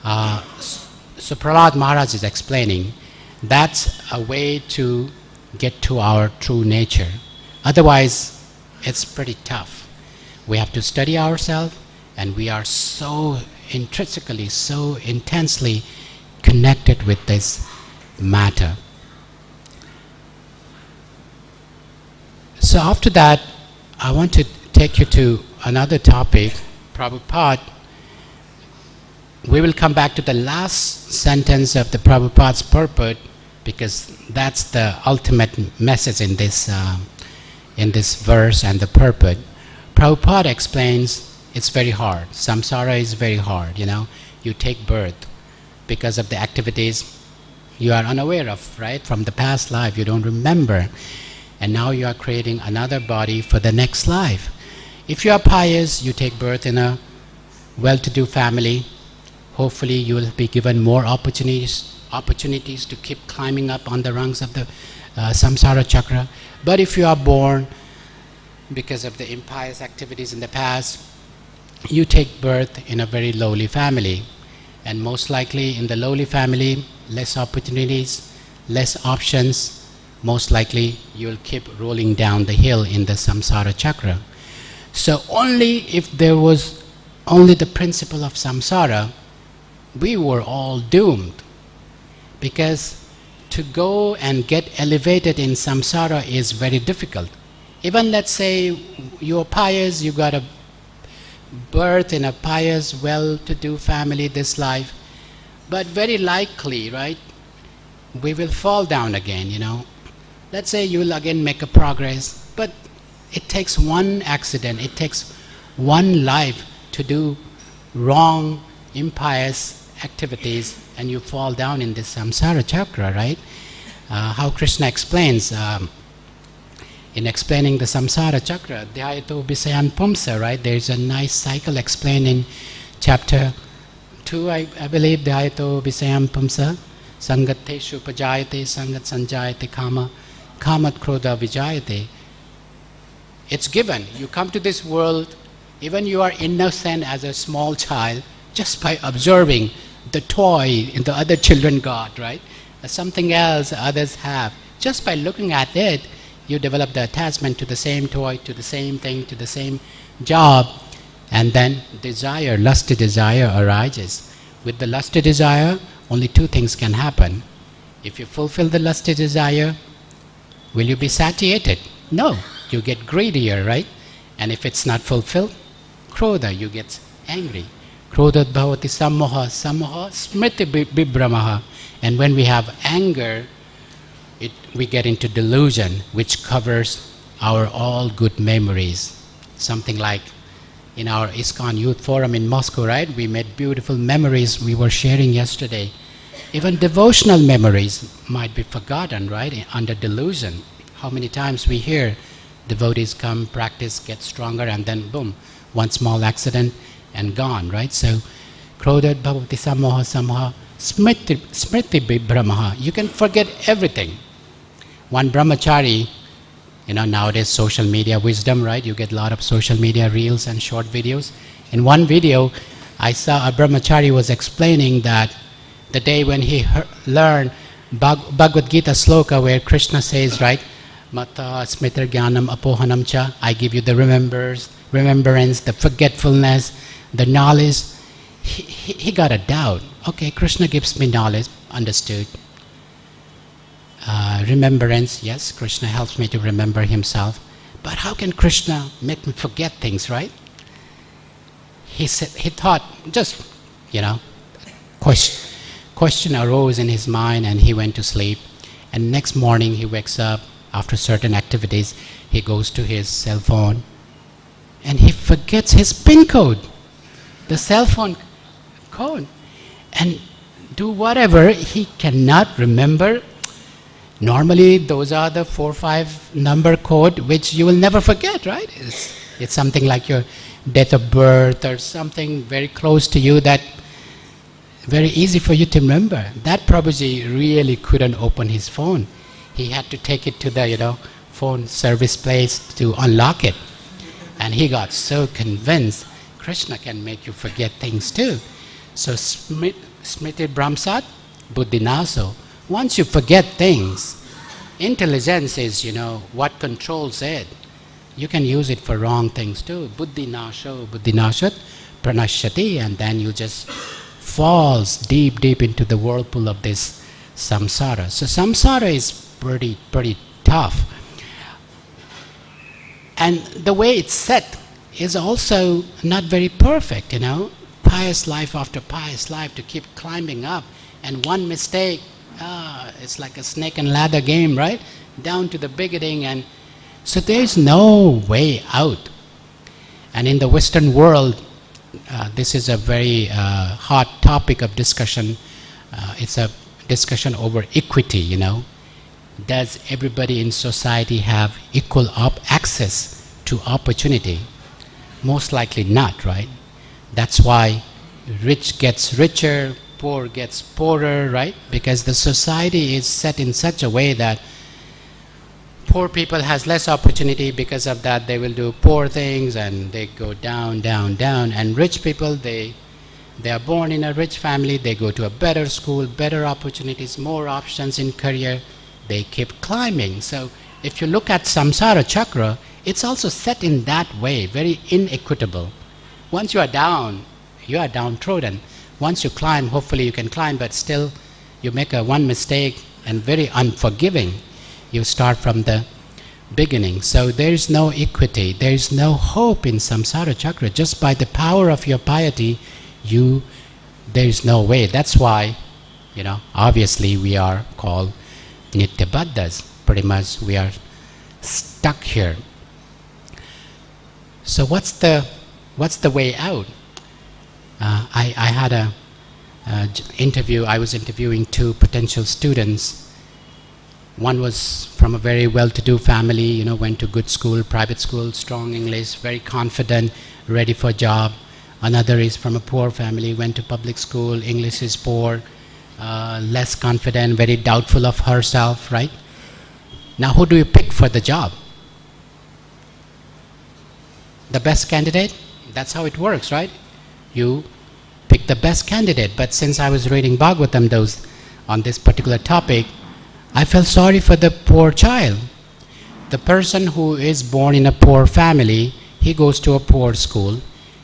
So Prahlad Maharaj is explaining, that's a way to get to our true nature. Otherwise, it's pretty tough. We have to study ourselves, and we are so intrinsically, so intensely connected with this matter. So after that, I want to take you to another topic. Prabhupada we will come back to the last sentence of the Prabhupada's purport, because that's the ultimate message in this verse and the purport. Prabhupada explains it's very hard. Samsara is very hard, You take birth because of the activities you are unaware of, right? From the past life, you don't remember. And now you are creating another body for the next life. If you are pious, you take birth in a well-to-do family. Hopefully you will be given more opportunities to keep climbing up on the rungs of the samsara chakra. But if you are born because of the impious activities in the past, you take birth in a very lowly family. And most likely in the lowly family, less opportunities, less options, most likely you'll keep rolling down the hill in the samsara chakra. So only if there was only the principle of samsara, we were all doomed. Because to go and get elevated in samsara is very difficult. Even let's say you're pious, you got a birth in a pious, well-to-do family this life, but very likely, right, we will fall down again, Let's say you will again make a progress, but it takes one accident, it takes one life to do wrong, impious activities, and you fall down in this samsara chakra, right? How Krishna explains, in explaining the samsara chakra, dhyayato visayan pumsa, right? There's a nice cycle explained in chapter 2, I believe, dhyayato visayan pumsa, sangateshu pajayate, sangat sanjayate kama, kamat krodha vijayate. It's given. You come to this world, even you are innocent as a small child, just by observing the toy the other children got, right? Something else others have. Just by looking at it, you develop the attachment to the same toy, to the same thing, to the same job, and then desire, lusty desire arises. With the lusty desire, only two things can happen. If you fulfill the lusty desire, will you be satiated? No, you get greedier, right? And if it's not fulfilled, krodha, you get angry. Krodhat bhavati sammoha, sammoha smriti vibhramaha. And when we have anger, we get into delusion, which covers our all good memories. Something like in our ISKCON Youth Forum in Moscow, right? We made beautiful memories we were sharing yesterday. Even devotional memories might be forgotten, right? Under delusion. How many times we hear devotees come, practice, get stronger, and then boom, one small accident and gone, right? So, krodhat bhavati sammoha sammoha smriti vibhramaha. You can forget everything. One brahmachari, nowadays social media wisdom, right? You get a lot of social media reels and short videos. In one video, I saw a brahmachari was explaining that the day when he learned Bhagavad Gita sloka where Krishna says, right, Mata smritir jnanam apohanam cha, I give you the remembrance, the forgetfulness, the knowledge. He got a doubt. Okay, Krishna gives me knowledge, understood. Remembrance, yes, Krishna helps me to remember himself. But how can Krishna make me forget things, right? He thought, just, question arose in his mind, and he went to sleep. And next morning he wakes up after certain activities. He goes to his cell phone and he forgets his PIN code, the cell phone code, and do whatever. He cannot remember. Normally those are the 4 or 5 number code which you will never forget, right? It's something like your date of birth or something very close to you that very easy for you to remember. That Prabhuji really couldn't open his phone. He had to take it to the phone service place to unlock it. And he got so convinced Krishna can make you forget things too. So smriti brahmsat buddhinaso. Once you forget things, intelligence is what controls it. You can use it for wrong things too. Buddhinasho buddhinashat pranashyati, and then you just falls deep into the whirlpool of this samsara. So samsara is pretty tough. And the way it's set is also not very perfect, pious life after pious life to keep climbing up, and one mistake, it's like a snake and ladder game, right? Down to the beginning, and so there's no way out. And in the Western world, this is a very hot topic of discussion. It's a discussion over equity, you know. Does everybody in society have equal access to opportunity? Most likely not, right? That's why rich gets richer, poor gets poorer, right? Because the society is set in such a way that poor people has less opportunity. Because of that, they will do poor things and they go down, down, down. And rich people, they are born in a rich family, they go to a better school, better opportunities, more options in career, they keep climbing. So if you look at samsara chakra, it's also set in that way, very inequitable. Once you are down, you are downtrodden. Once you climb, hopefully you can climb, but still you make one mistake and very unforgiving. You start from the beginning. So there is no equity, there is no hope in samsara chakra. Just by the power of your piety, there is no way. That's why, you know, obviously we are called Nityabaddhas. Pretty much we are stuck here. So what's the way out? I had a interview. I was interviewing two potential students. One was from a very well-to-do family, you know, went to good school, private school, strong English, very confident, ready for a job. Another is from a poor family, went to public school, English is poor, less confident, very doubtful of herself, right? Now who do you pick for the job? The best candidate? That's how it works, right? You pick the best candidate. But since I was reading Bhagavatam on this particular topic, I felt sorry for the poor child. The person who is born in a poor family, he goes to a poor school,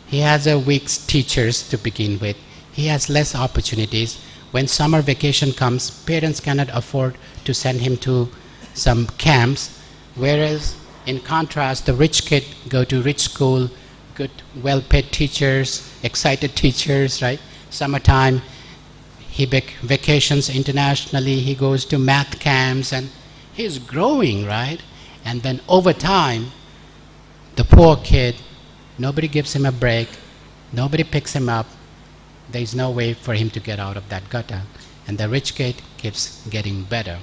he has a weak teachers to begin with, he has less opportunities. When summer vacation comes, parents cannot afford to send him to some camps, whereas in contrast, the rich kid go to rich school, good, well-paid teachers, excited teachers, right? Summertime, he vacations internationally, he goes to math camps, and he's growing, right? And then over time, the poor kid, nobody gives him a break, nobody picks him up, there's no way for him to get out of that gutter. And the rich kid keeps getting better.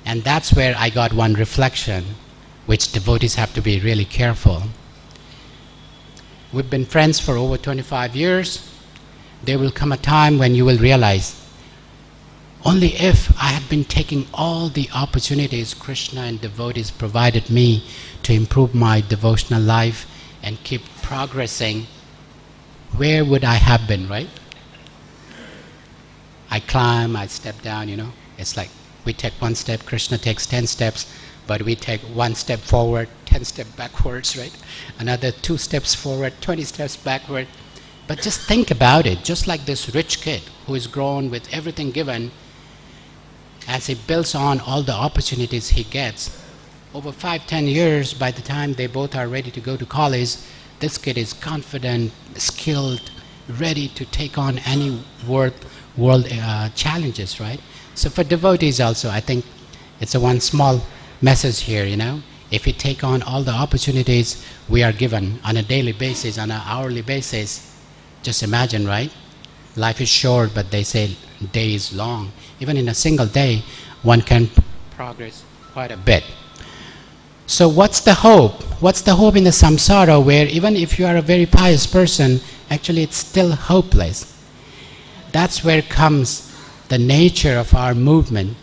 And that's where I got one reflection, which devotees have to be really careful. We've been friends for over 25 years. There will come a time when you will realize, only if I had been taking all the opportunities Krishna and devotees provided me to improve my devotional life and keep progressing, where would I have been, right? I climb, I step down, you know. It's like we take one step, Krishna takes 10 steps, but we take one step forward, 10 steps backwards, right? Another 2 steps forward, 20 steps backward. But just think about it, just like this rich kid who is grown with everything given, as he builds on all the opportunities he gets, over 5-10 years, by the time they both are ready to go to college, this kid is confident, skilled, ready to take on any world challenges, right? So for devotees also, I think it's a one small message here, you know. If we take on all the opportunities we are given on a daily basis, on an hourly basis, just imagine, right? Life is short, but they say day is long. Even in a single day, one can progress quite a bit. So what's the hope? What's the hope in the samsara, where even if you are a very pious person, actually it's still hopeless? That's where comes the nature of our movement,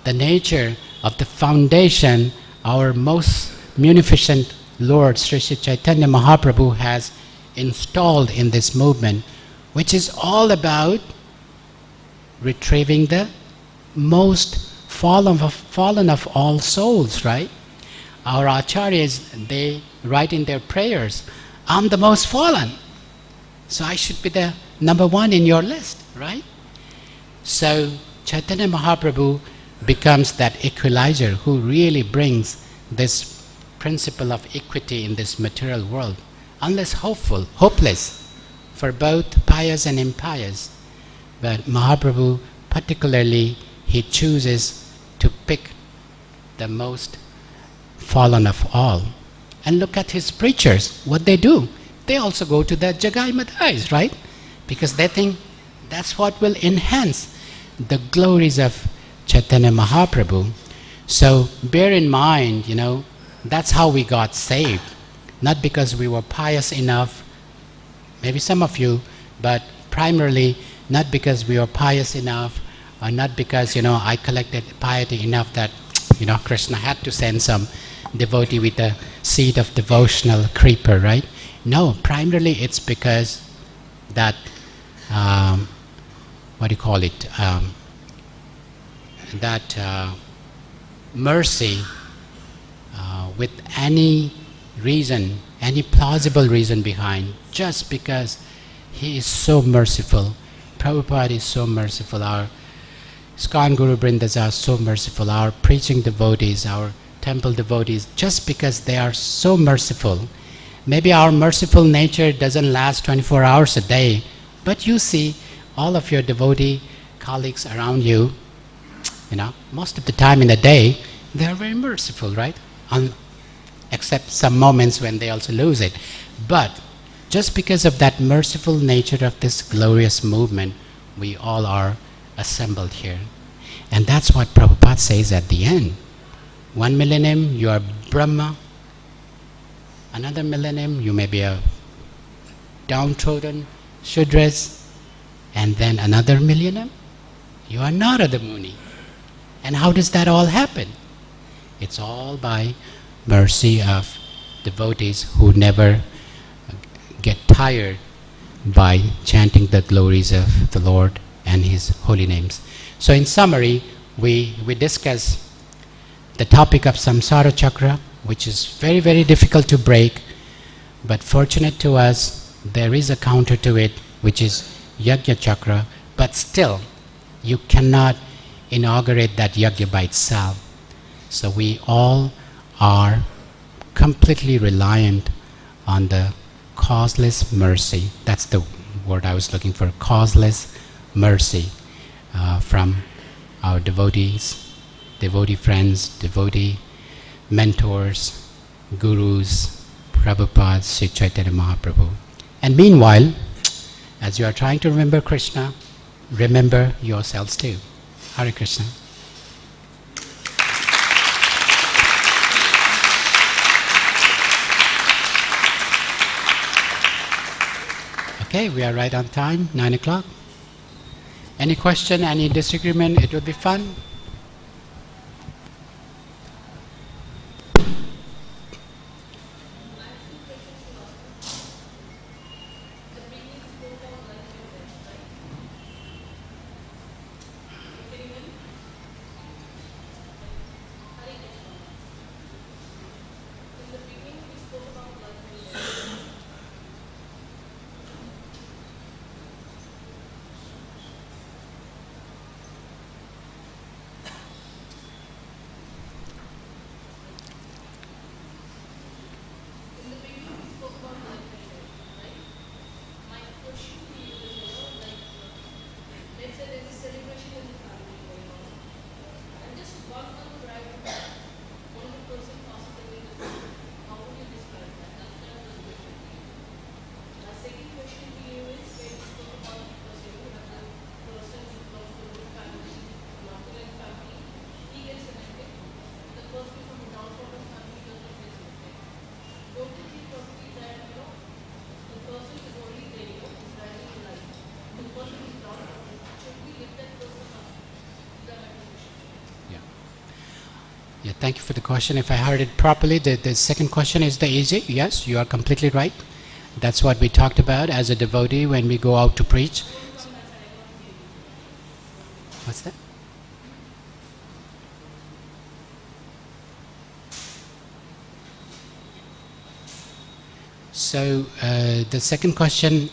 the nature of the foundation our most munificent Lord Sri Chaitanya Mahaprabhu has installed in this movement, which is all about retrieving the most fallen of all souls, right? Our acharyas, they write in their prayers, I'm the most fallen, so I should be the number one in your list, right? So Chaitanya Mahaprabhu becomes that equalizer who really brings this principle of equity in this material world. Unless hopeless for both pious pious and impious. But Mahaprabhu, particularly, he chooses to pick the most fallen of all. And look at his preachers, what they do. They also go to the Jagai Madhais, right? Because they think that's what will enhance the glories of Chaitanya Mahaprabhu. So bear in mind, that's how we got saved. Not because we were pious enough, maybe some of you, but primarily not because we were pious enough, or not because, I collected piety enough that, Krishna had to send some devotee with a seed of devotional creeper, right? No, primarily it's because that, that mercy with any reason, any plausible reason behind, just because he is so merciful. Prabhupada is so merciful. Our ISKCON Guru Vrindas are so merciful. Our preaching devotees, our temple devotees, just because they are so merciful. Maybe our merciful nature doesn't last 24 hours a day, but you see all of your devotee colleagues around you, most of the time in the day, they are very merciful, right? Except some moments when they also lose it. But just because of that merciful nature of this glorious movement, we all are assembled here. And that's what Prabhupada says at the end. 1 millennium, you are Brahma. Another millennium, you may be a downtrodden Shudras. And then another millennium, you are Narada Muni. And how does that all happen? It's all by mercy of devotees who never get tired by chanting the glories of the Lord and His holy names. So in summary, we discuss the topic of samsara chakra, which is very, very difficult to break, but fortunate to us, there is a counter to it, which is yajna chakra, but still, you cannot inaugurate that yajna by itself. So we all are completely reliant on the causeless mercy. That's the word I was looking for, causeless mercy from our devotees, devotee friends, devotee mentors, gurus, Prabhupada, Sri Chaitanya Mahaprabhu. And meanwhile, as you are trying to remember Krishna, remember yourselves too. Hare Krishna. Okay, we are right on time, 9 o'clock. Any question, any disagreement? It will be fun. Yeah, thank you for the question. If I heard it properly, the second question is the easy. Yes, you are completely right. That's what we talked about as a devotee when we go out to preach. What's that? So the second question,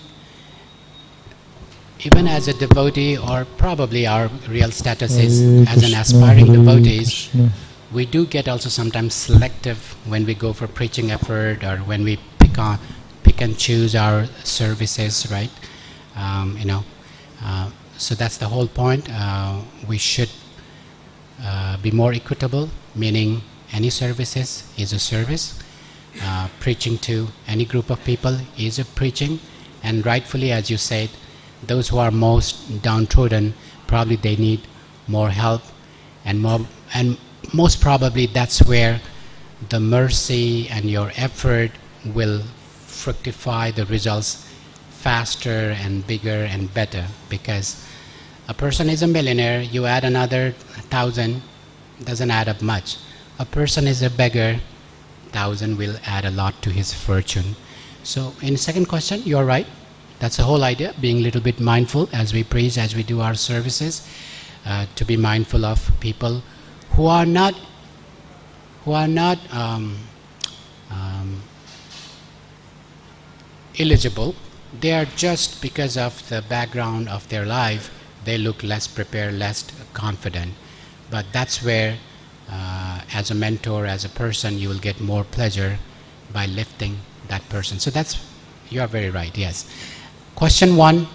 even as a devotee, or probably our real status is as an aspiring devotees, we do get also sometimes selective when we go for preaching effort, or when we pick and choose our services, right? you know. So that's the whole point. We should be more equitable, meaning any services is a service. Preaching to any group of people is a preaching, and rightfully, as you said, those who are most downtrodden, probably they need more help, and most probably that's where the mercy and your effort will fructify the results faster and bigger and better. Because a person is a millionaire, you add another 1,000, doesn't add up much. A person is a beggar, 1,000 will add a lot to his fortune. So in the second question, you're right. That's the whole idea, being a little bit mindful as we preach, as we do our services, to be mindful of people who are not eligible. They are just, because of the background of their life, they look less prepared, less confident. But that's where, as a mentor, as a person, you will get more pleasure by lifting that person. So that's, you are very right, yes. Question 1,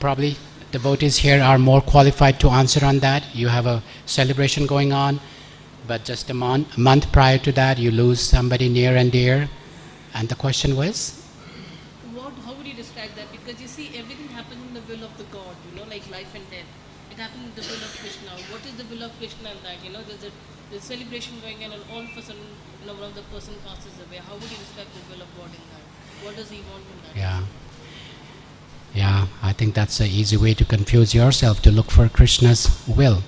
probably devotees here are more qualified to answer on that. You have a celebration going on, but just a month prior to that, you lose somebody near and dear. And the question was? How would you describe that? Because you see, everything happens in the will of the God, like life and death. It happens in the will of Krishna. What is the will of Krishna in that? There's a celebration going on, and all of a sudden, one of the person passes away. How would you describe the will of God in that? What does he want in that? Yeah, I think that's an easy way to confuse yourself, to look for Krishna's will.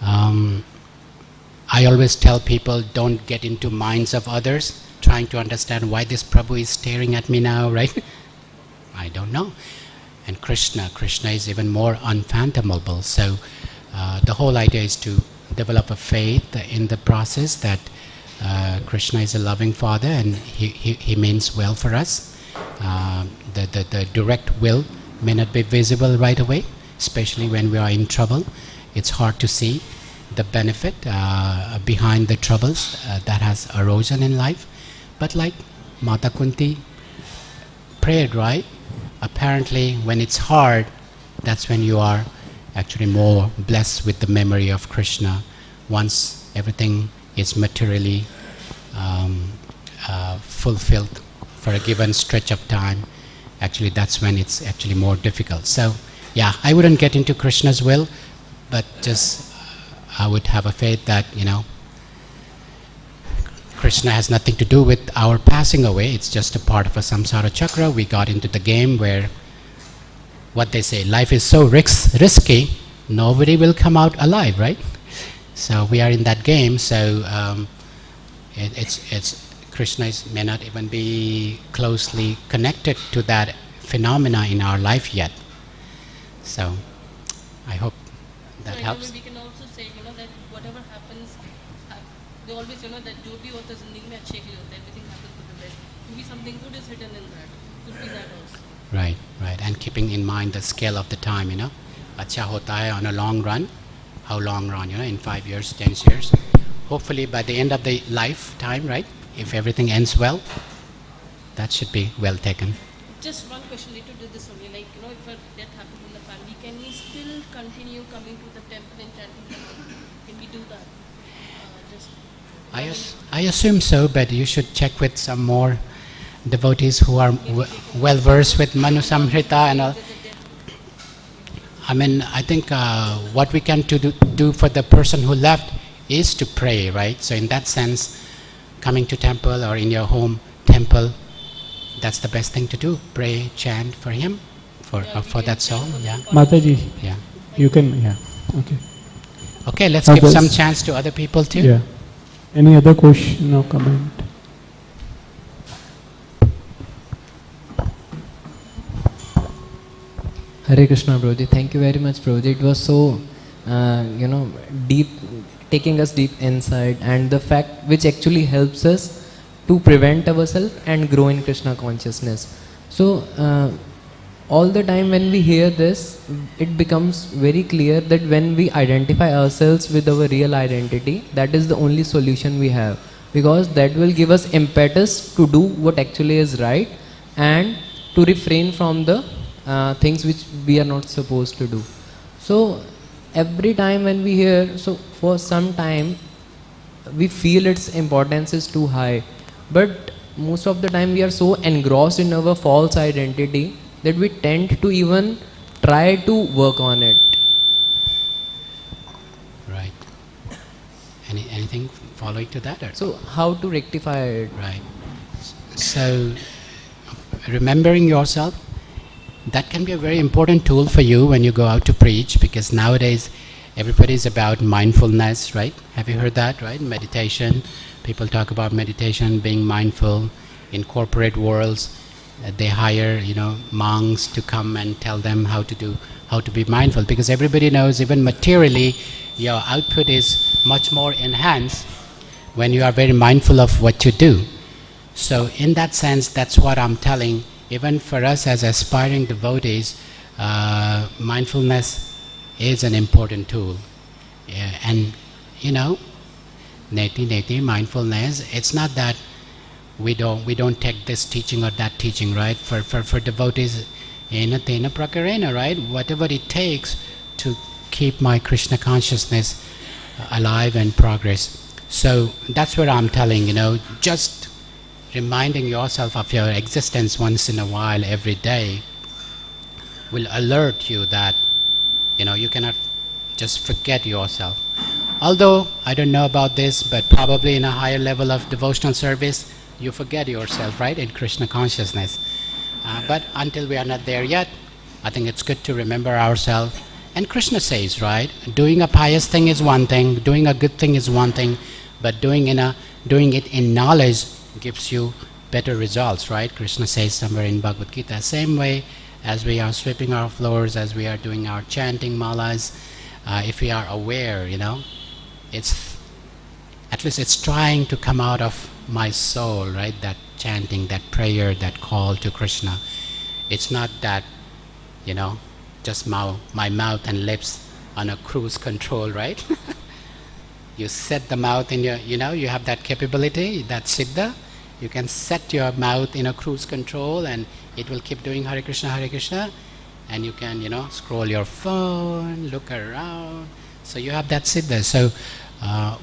I always tell people, don't get into minds of others, trying to understand why this Prabhu is staring at me now, right? I don't know. And Krishna is even more unfathomable. So the whole idea is to develop a faith in the process that Krishna is a loving Father, and he means well for us. The direct will may not be visible right away, especially when we are in trouble. It's hard to see the benefit behind the troubles that has arisen in life. But like Mata Kunti prayed, right? Apparently when it's hard, that's when you are actually more blessed with the memory of Krishna. Once everything is materially fulfilled for a given stretch of time, actually that's when it's actually more difficult. So yeah, I wouldn't get into Krishna's will, but just I would have a faith that, Krishna has nothing to do with our passing away. It's just a part of a samsara chakra. We got into the game where, what they say, life is so risky, nobody will come out alive, right? So we are in that game. So Krishna may not even be closely connected to that phenomena in our life yet. So I hope that helps. We can also say, that whatever happens, they always, that jo bhi hota zindagi mein achhe ke liye hota hai, everything happens for the best. Maybe something good is hidden in that. Could be that also. Right. And keeping in mind the scale of the time, Acha hota hai on a long run. How long run, in 5 years, 10 years. Hopefully by the end of the lifetime, right? If everything ends well, that should be well taken. Just one question related to this only, if a death happens in the family, can we still continue coming to the temple and chanting the Mantra? Can we do that? I assume so, but you should check with some more devotees who are well versed with Manu Samhrita and all. I mean, I think what we can do for the person who left is to pray, right? So in that sense, coming to temple or in your home temple, that's the best thing to do. Pray, chant for him, for that soul. Yeah. Mataji. Yeah. You can. Yeah. Okay. Okay. Let's give some chance to other people too. Yeah. Any other question or comment? Hare Krishna, Prabhuji. Thank you very much, Prabhuji. It was so, deep, taking us deep inside, and the fact which actually helps us to prevent ourselves and grow in Krishna consciousness. So, all the time when we hear this, it becomes very clear that when we identify ourselves with our real identity, that is the only solution we have, because that will give us impetus to do what actually is right and to refrain from the things which we are not supposed to do. So every time when we hear, so for some time we feel its importance is too high, but most of the time we are so engrossed in our false identity that we tend to even try to work on it. Right. Anything following to that? Or? So how to rectify it? Right. So remembering yourself, that can be a very important tool for you when you go out to preach, because nowadays everybody's about mindfulness, right? Have you heard that, right? Meditation. People talk about meditation, being mindful. In corporate worlds, they hire, monks to come and tell them how to be mindful, because everybody knows even materially your output is much more enhanced when you are very mindful of what you do. So in that sense, that's what I'm telling. Even for us as aspiring devotees, mindfulness is an important tool. And neti mindfulness, it's not that we don't take this teaching or that teaching, right? For devotees, tena prakarena, right? Whatever it takes to keep my Krishna consciousness alive and progress. So that's what I'm telling, just reminding yourself of your existence once in a while, every day, will alert you that, you cannot just forget yourself. Although, I don't know about this, but probably in a higher level of devotional service, you forget yourself, right, in Krishna consciousness. But until we are not there yet, I think it's good to remember ourselves. And Krishna says, right, doing a pious thing is one thing, doing a good thing is one thing, but doing it in knowledge gives you better results, right? Krishna says somewhere in Bhagavad Gita. Same way as we are sweeping our floors, as we are doing our chanting malas, if we are aware, it's at least it's trying to come out of my soul, right? That chanting, that prayer, that call to Krishna. It's not that, just my mouth and lips on a cruise control, right? You set the mouth in your, you have that capability, that siddha. You can set your mouth in a cruise control and it will keep doing Hare Krishna, and you can, scroll your phone, look around. So you have that siddha. So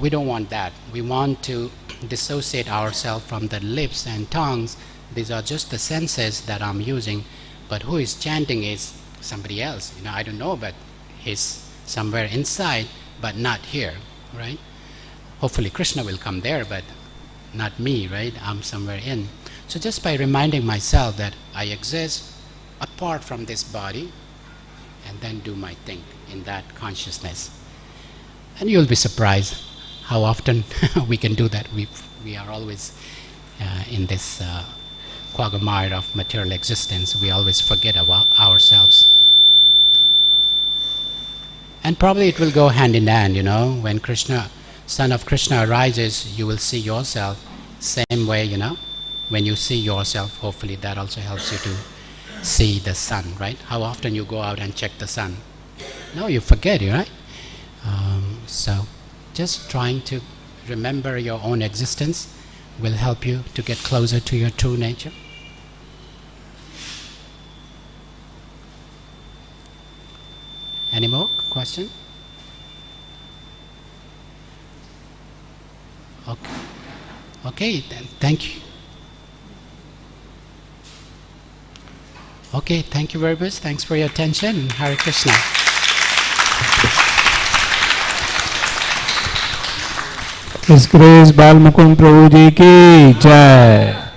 we don't want that. We want to dissociate ourselves from the lips and tongues. These are just the senses that I'm using. But who is chanting is somebody else. I don't know, but he's somewhere inside, but not here, right? Hopefully Krishna will come there, but not me, right? I'm somewhere in. So just by reminding myself that I exist apart from this body, and then do my thing in that consciousness. And you'll be surprised how often we can do that. We are always in this quagmire of material existence. We always forget about ourselves. And probably it will go hand in hand, when Krishna, Son of Krishna arises, you will see yourself same way, when you see yourself, hopefully that also helps you to see the sun, right? How often you go out and check the sun? No, you forget, right? So just trying to remember your own existence will help you to get closer to your true nature. Any more question? Okay, then thank you. Okay, thank you very much. Thanks for your attention. Hare Krishna. His Grace Bal Mukund Prabhu Ji ki Jai.